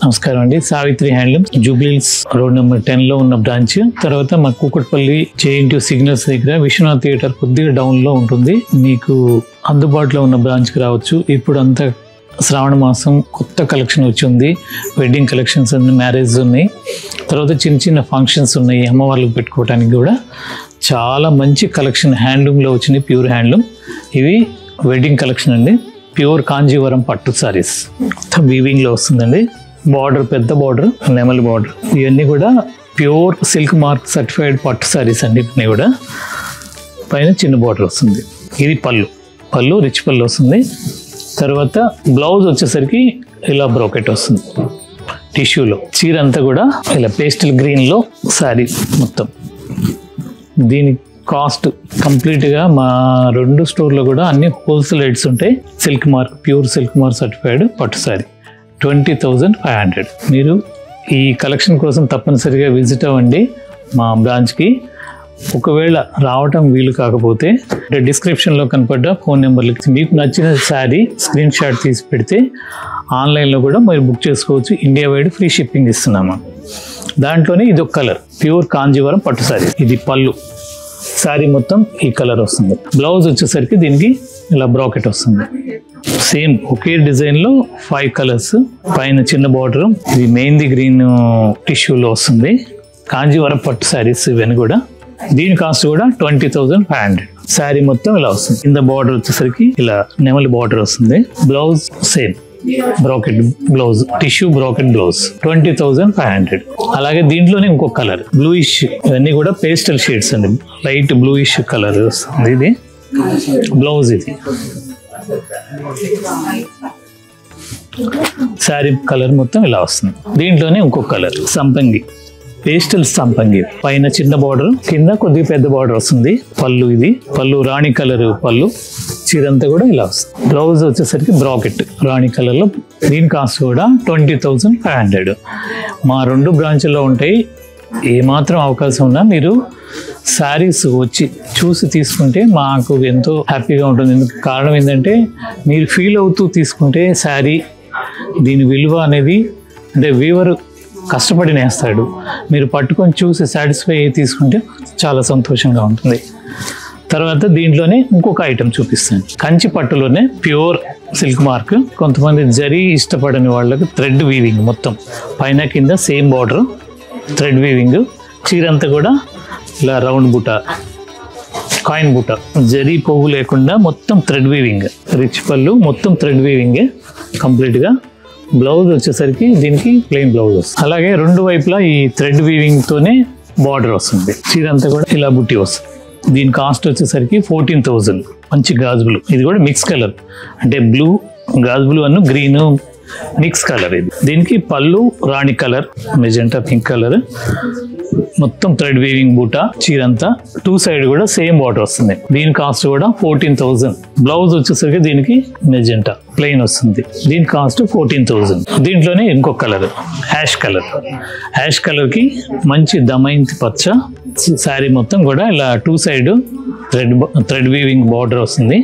నమస్కారం అండి. Savitri handlooms Jubilee Hills road number 10 లో ఉన్న బ్రాంచ్. తర్వాత మా కూకట్పల్లి JNTU సిగ్నల్స్ దగ్గర విశ్వనాథ్ థియేటర్ కొద్దిగా డౌన్ లో ఉంటుంది. మీకు అందుబాటులో ఉన్న బ్రాంచ్ కి రావచ్చు. ఇప్పుడు అంతా శ్రావణ మాసం కొత్త కలెక్షన్ వచ్చింది. వెడ్డింగ్ కలెక్షన్స్ ఉన్నాయి, మ్యారేజ్ ఉన్నాయి, తర్వాత చిన్న చిన్న ఫంక్షన్స్ ఉన్నాయి, అమ్మవార్లకు పెట్టుకోవడానికి కూడా చాలా మంచి కలెక్షన్ హ్యాండ్లూమ్లో వచ్చినాయి. ప్యూర్ హ్యాండ్లూమ్ ఇవి వెడ్డింగ్ కలెక్షన్ అండి. ప్యూర్ కాంజీవరం పట్టు సారీస్ మొత్తం వీవింగ్లో వస్తుందండి. బార్డర్ పెద్ద బార్డర్, నెమలి బార్డర్, ఇవన్నీ కూడా ప్యూర్ సిల్క్ మార్క్ సర్టిఫైడ్ పట్టు సారీస్ అండి. ఇవన్నీ కూడా పైన చిన్న బార్డర్ వస్తుంది. ఇది పళ్ళు రిచ్ పళ్ళు వస్తుంది. తర్వాత బ్లౌజ్ వచ్చేసరికి ఇలా బ్రోకెట్ వస్తుంది టిష్యూలో. చీర అంతా కూడా ఇలా పేస్టల్ గ్రీన్లో శారీ మొత్తం. దీని కాస్ట్ కంప్లీట్గా మా 2 స్టోర్లో కూడా అన్ని హోల్సేల్ రేట్స్ ఉంటాయి. Silk mark pure silk mark certified పట్టు శారీ 20,500. మీరు ఈ కలెక్షన్ కోసం తప్పనిసరిగా విజిట్ అవ్వండి మా బ్రాంచ్కి. ఒకవేళ రావటం వీలు కాకపోతే డిస్క్రిప్షన్లో కనపడ్డ ఫోన్ నెంబర్లకి మీకు నచ్చిన శారీ స్క్రీన్ షాట్ తీసి పెడితే ఆన్లైన్లో కూడా మీరు బుక్ చేసుకోవచ్చు. ఇండియా వైడ్ ఫ్రీ షిప్పింగ్ ఇస్తున్నాము. దాంట్లోనే ఇది ఒక కలర్ ప్యూర్ కాంజీవరం పట్టు శారీ. ఇది పళ్ళు, శారీ మొత్తం ఈ కలర్ వస్తుంది. బ్లౌజ్ వచ్చేసరికి దీనికి ఇలా బ్రాకెట్ వస్తుంది. సేమ్ ఒకే డిజైన్లో 5 కలర్స్, పైన చిన్న బార్డర్. ఇది మెహందీ గ్రీన్ టిష్యూలో వస్తుంది. కాంజీవరం పట్టు శారీస్ ఇవన్నీ కూడా. దీని కాస్ట్ కూడా 20,500. శారీ మొత్తం ఇలా వస్తుంది. కింద బార్డర్ వచ్చేసరికి ఇలా నెమలి బార్డర్ వస్తుంది. Blouse same bracket blouse, tissue bracket blouse 20,500. అలాగే దీంట్లోనే ఇంకొక కలర్ బ్లూయిష్, ఇవన్నీ కూడా పేస్టల్ షేడ్స్ అండి. లైట్ బ్లూయిష్ కలర్ వస్తుంది. ఇది బ్లౌజ్. ఇది శారీ కలర్ మొత్తం ఇలా వస్తుంది. దీంట్లోనే ఇంకొక కలర్ సంపంగి, పేస్టల్ సంపంగి. పైన చిన్న బార్డర్, కింద కొద్దిగా పెద్ద బార్డర్ వస్తుంది. పళ్ళు, ఇది పళ్ళు రాణి కలర్ పళ్ళు. చీరంతా కూడా ఇలా వస్తుంది. బ్లౌజ్ వచ్చేసరికి బ్రాకెట్ రాణి కలర్లో. దీని కాస్ట్ కూడా 20,500. మా 2 బ్రాంచ్ల్లో ఉంటాయి. ఏమాత్రం అవకాశం ఉన్నా మీరు శారీస్ వచ్చి చూసి తీసుకుంటే మాకు ఎంతో హ్యాపీగా ఉంటుంది. ఎందుకు కారణం ఏంటంటే మీరు ఫీల్ అవుతూ తీసుకుంటే శారీ దీని విలువ అనేది, అంటే వీవర్ కష్టపడి నేస్తాడు. మీరు పట్టుకొని చూసి సాటిస్ఫై అయ్యి తీసుకుంటే చాలా సంతోషంగా ఉంటుంది. తర్వాత దీంట్లోనే ఇంకొక ఐటెం చూపిస్తాను. కంచి పట్టులోనే ప్యూర్ సిల్క్ మార్క్. కొంతమంది జరీ ఇష్టపడని వాళ్ళకి థ్రెడ్ వీవింగ్ మొత్తం పైన కింద సేమ్ బార్డర్, థ్రెడ్ వీవింగ్. చీరంతా కూడా ఇలా రౌండ్ బుట్ట, కాయిన్ బుట్ట, జరీ పోగు లేకుండా మొత్తం థ్రెడ్ వీవింగ్. రిచ్ పళ్ళు మొత్తం థ్రెడ్ వీవింగే కంప్లీట్గా. బ్లౌజ్ వచ్చేసరికి దీనికి ప్లెయిన్ బ్లౌజ్ వస్తుంది. అలాగే 2 వైపులా ఈ థ్రెడ్ వీవింగ్తోనే బార్డర్ వస్తుంది. చీరంతా కూడా ఇలా బుట్టి వస్తుంది. దీని కాస్ట్ వచ్చేసరికి 14,000. మంచి గాజు బ్లూ, ఇది కూడా మిక్స్ కలర్, అంటే బ్లూ గాజు బ్లూ అను గ్రీన్ మిక్స్ కలర్. ఇది దీనికి పళ్ళు రాణి కలర్, మెజెంటా పింక్ కలర్, మొత్తం థ్రెడ్ వీవింగ్ బూటా. చీరంతా 2 సైడ్ కూడా సేమ్ బార్డర్ వస్తుంది. దీని కాస్ట్ కూడా 14,000. బ్లౌజ్ వచ్చేసరికి దీనికి మెజెంటా ప్లెయిన్ వస్తుంది. దీని కాస్ట్ 14,000. దీంట్లోనే ఇంకొక colour ash colour. Ash colour కి మంచి దమయంతి పచ్చ. శారీ మొత్తం కూడా ఇలా 2 సైడ్ థ్రెడ్ వీవింగ్ బార్డర్ వస్తుంది.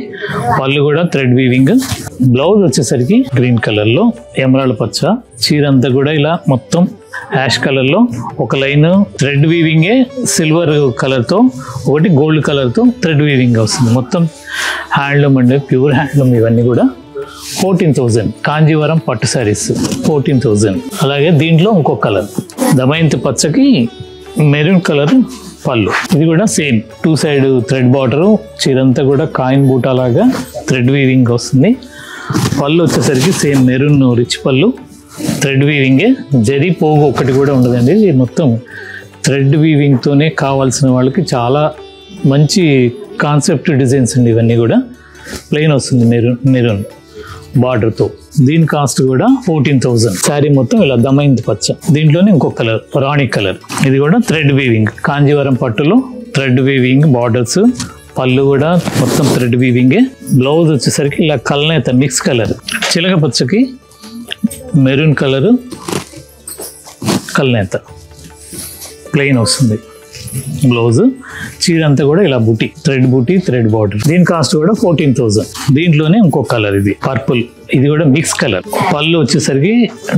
పళ్ళు కూడా థ్రెడ్ వీవింగ్. బ్లౌజ్ వచ్చేసరికి గ్రీన్ కలర్ లో ఎమరాల్డ్ పచ్చ. చీరంతా కూడా ఇలా మొత్తం యాష్ కలర్ లో ఒక లైన్ థ్రెడ్ వీవింగే సిల్వర్ కలర్ తో, ఒకటి గోల్డ్ కలర్ తో థ్రెడ్ వీవింగ్ వస్తుంది. మొత్తం హ్యాండ్లూమ్ అండి, ప్యూర్ హ్యాండ్లూమ్. ఇవన్నీ కూడా 14,000. కాంజీవరం పట్టు శారీస్ 14,000. అలాగే దీంట్లో ఇంకొక కలర్ దమయంతి పచ్చకి మెరూన్ కలర్ పళ్ళు. ఇది కూడా సేమ్ 2 సైడ్ థ్రెడ్ బార్డర్. చీరంతా కూడా కాయిన్ బూటా లాగా థ్రెడ్ వీవింగ్ వస్తుంది. పళ్ళు వచ్చేసరికి సేమ్ మెరూన్ రిచ్ పళ్ళు, థ్రెడ్ వీవింగే. జరీ పోగు ఒకటి కూడా ఉండదండి. ఇది మొత్తం థ్రెడ్ వీవింగ్తోనే కావాల్సిన వాళ్ళకి చాలా మంచి కాన్సెప్ట్ డిజైన్స్ అండి. ఇవన్నీ కూడా ప్లెయిన్ వస్తుంది మెరూన్ బార్డర్తో. దీని కాస్ట్ కూడా 14,000. శారీ మొత్తం ఇలా దమయంతి పచ్చ. దీంట్లోనే ఇంకొక కలర్ రాణి కలర్. ఇది కూడా థ్రెడ్ వీవింగ్, కాంజీవరం పట్టులో థ్రెడ్ వీవింగ్ బార్డర్స్. పళ్ళు కూడా మొత్తం థ్రెడ్ వీవింగే. బ్లౌజ్ వచ్చేసరికి ఇలా కల్నేత మిక్స్ కలర్, చిలక పచ్చకి మెరూన్ కలర్ కల్నేత ప్లెయిన్ వస్తుంది. బ్లౌజ్. చీర అంతా కూడా ఇలా బూటీ, థ్రెడ్ బార్డర్. దీని కాస్ట్ కూడా 14,000. దీంట్లోనే ఇంకో కలర్, ఇది పర్పుల్, ఇది కూడా మిక్స్ కలర్. పళ్ళు వచ్చేసరికి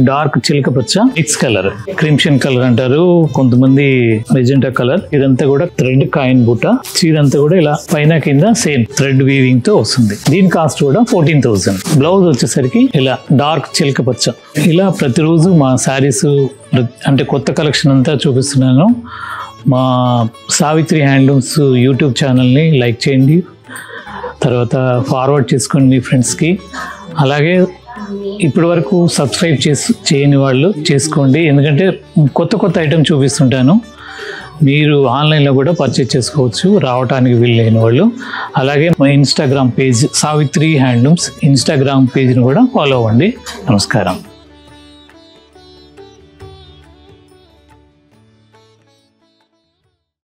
డార్క్ చిలక పచ్చ మిక్స్ కలర్, క్రిమ్షన్ కలర్ అంటారు కొంతమంది, మెజెంటా కలర్. ఇదంతా కూడా థ్రెడ్ కాయిన్ బూట. చీర అంతా కూడా ఇలా పైన కింద సేమ్ థ్రెడ్ వీవింగ్ తో వస్తుంది. దీని కాస్ట్ కూడా 14,000. బ్లౌజ్ వచ్చేసరికి ఇలా డార్క్ చిలక పచ్చ. ఇలా ప్రతిరోజు మా శారీస్ అంటే కొత్త కలెక్షన్ అంతా చూపిస్తున్నాను. మా సావిత్రి హ్యాండ్లూమ్స్ యూట్యూబ్ ఛానల్ని లైక్ చేయండి, తర్వాత ఫార్వర్డ్ చేసుకోండి మీ ఫ్రెండ్స్కి. అలాగే ఇప్పటి వరకు సబ్స్క్రైబ్ చేయని వాళ్ళు చేసుకోండి, ఎందుకంటే కొత్త ఐటమ్ చూపిస్తుంటాను. మీరు ఆన్లైన్లో కూడా పర్చేజ్ చేసుకోవచ్చు రావడానికి వీల్లేని వాళ్ళు. అలాగే మా Instagram page Savitri handlooms Instagram పేజ్ని కూడా ఫాలో అవ్వండి. నమస్కారం.